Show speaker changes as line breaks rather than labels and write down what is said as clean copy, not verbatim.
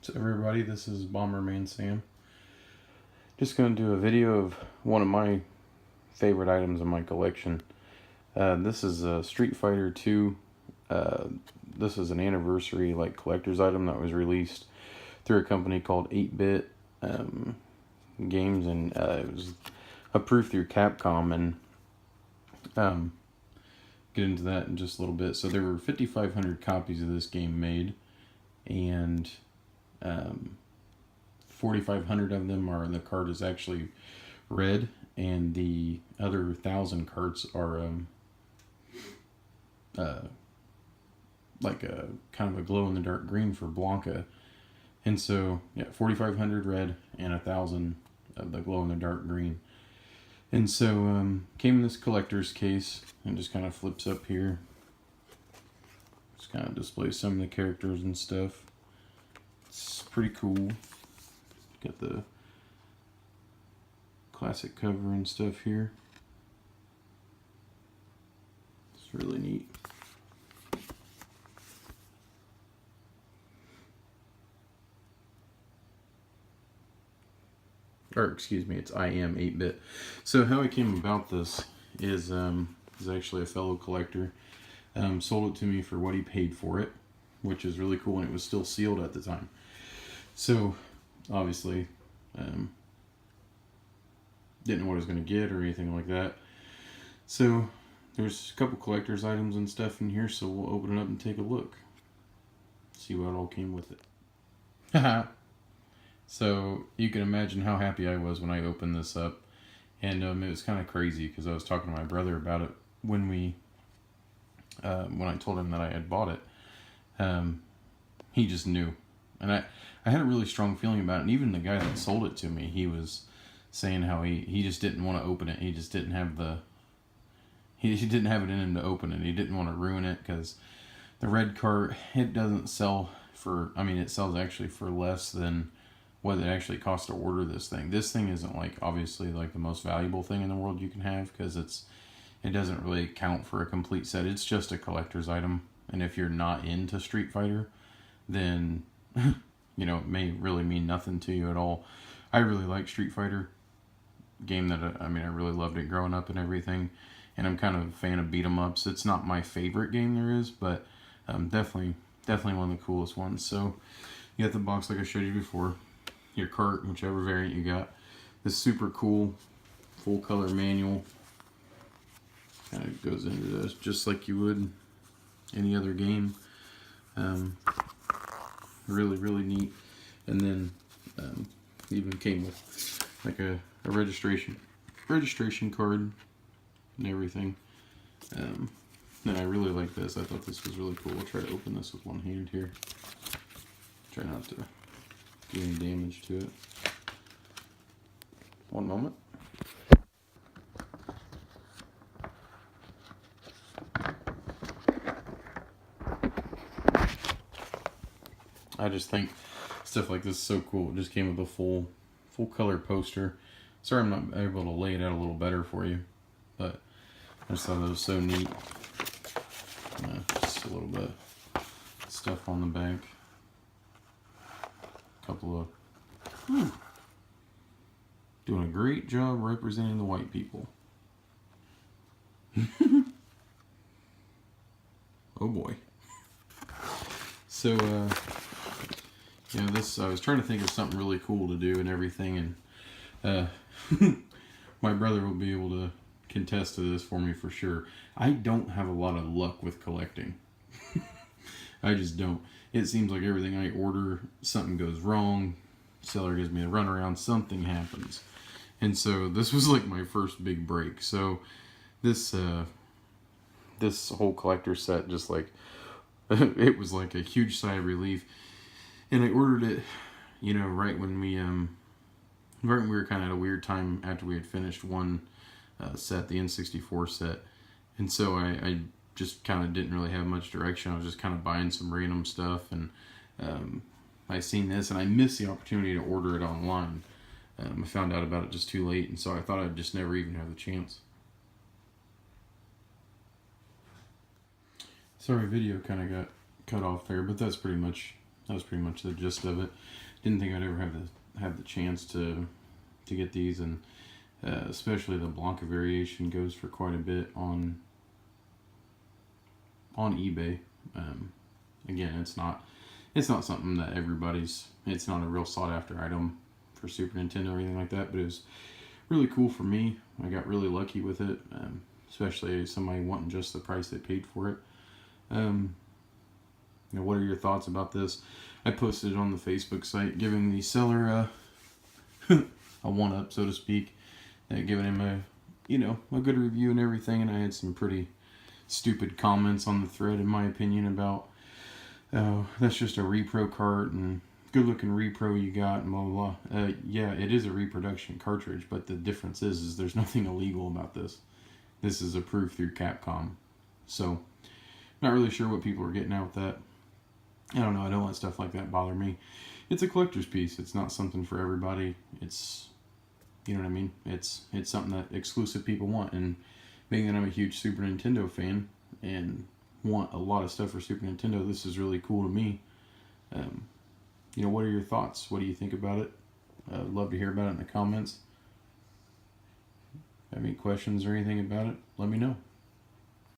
So everybody, this is Bomberman Sam. Just going to do a video of one of my favorite items in my collection. This is a Street Fighter 2. This is an anniversary collector's item that was released through a company called 8-Bit Games, and it was approved through Capcom, and get into that in just a little bit. So there were 5,500 copies of this game made, and 4,500 of them the card is actually red, and the other 1,000 cards are like a kind of a glow in the dark green for Blanca. And so yeah, 4,500 red and 1,000 of the glow in the dark green. And so came in this collector's case and just kind of flips up here. Just kind of displays some of the characters and stuff. It's pretty cool. Got the classic cover and stuff here. It's really neat. Or excuse me, it's I am 8-Bit. So how I came about this is actually a fellow collector sold it to me for what he paid for it, which is really cool, and it was still sealed at the time. So obviously didn't know what I was going to get or anything like that. So there's a couple collector's items and stuff in here, so we'll open it up and take a look, see what all came with it. Haha. So you can imagine how happy I was when I opened this up, and it was kind of crazy because I was talking to my brother about it when I told him that I had bought it. He just knew, and I had a really strong feeling about it. And even the guy that sold it to me, he was saying how he just didn't want to open it. He just didn't have he didn't have it in him to open it. He didn't want to ruin it because the red cart, it doesn't sell for, I mean, it sells actually for less than what it actually costs to order this thing. This thing isn't obviously the most valuable thing in the world you can have, because it doesn't really count for a complete set. It's just a collector's item, and if you're not into Street Fighter, then you know, it may really mean nothing to you at all. I really like Street Fighter, game that I really loved it growing up and everything, and I'm kind of a fan of beat 'em ups. It's not my favorite game there is, but definitely one of the coolest ones. So you got the box like I showed you before, your cart, whichever variant you got. This super cool full color manual kind of goes into this just like you would any other game. Really neat. And then even came with a registration card and everything. And I really like this. I thought this was really cool. I'll try to open this with one hand here. Try not to do any damage to it. One moment. I just think stuff like this is so cool. It just came with a full color poster. Sorry I'm not able to lay it out a little better for you, but I just thought it was so neat. Just a little bit of stuff on the back. Couple of doing a great job representing the white people. Oh boy. So you know, this, I was trying to think of something really cool to do and everything, and my brother will be able to contest to this for me for sure. I don't have a lot of luck with collecting. I just don't. It seems like everything I order, something goes wrong, seller gives me a runaround, something happens. And so this was my first big break. So this this whole collector set just it was a huge sigh of relief. And I ordered it, you know, right when we were kind of at a weird time after we had finished one set, the N64 set. And so I just kind of didn't really have much direction. I was just kind of buying some random stuff, and I seen this, and I missed the opportunity to order it online. I found out about it just too late, and so I thought I'd just never even have the chance. Sorry, video kind of got cut off there, but that's pretty much that was pretty much the gist of it. Didn't think I'd ever have the chance to get these, and especially the Blanca variation goes for quite a bit on eBay. Again, it's not something that it's not a real sought after item for Super Nintendo or anything like that, but it was really cool for me. I got really lucky with it, especially somebody wanting just the price they paid for it. What are your thoughts about this? I posted it on the Facebook site, giving the seller a one-up, so to speak, giving him a good review and everything, and I had some pretty stupid comments on the thread, in my opinion, about that's just a repro cart and good looking repro you got and blah blah blah. Yeah, it is a reproduction cartridge, but the difference is there's nothing illegal about this. This is approved through Capcom, so not really sure what people are getting at with that. I don't know. I don't let stuff like that bother me. It's a collector's piece. It's not something for everybody. It's, you know what I mean? It's something that exclusive people want. And being that I'm a huge Super Nintendo fan and want a lot of stuff for Super Nintendo, this is really cool to me. What are your thoughts? What do you think about it? I'd love to hear about it in the comments. Have any questions or anything about it? Let me know.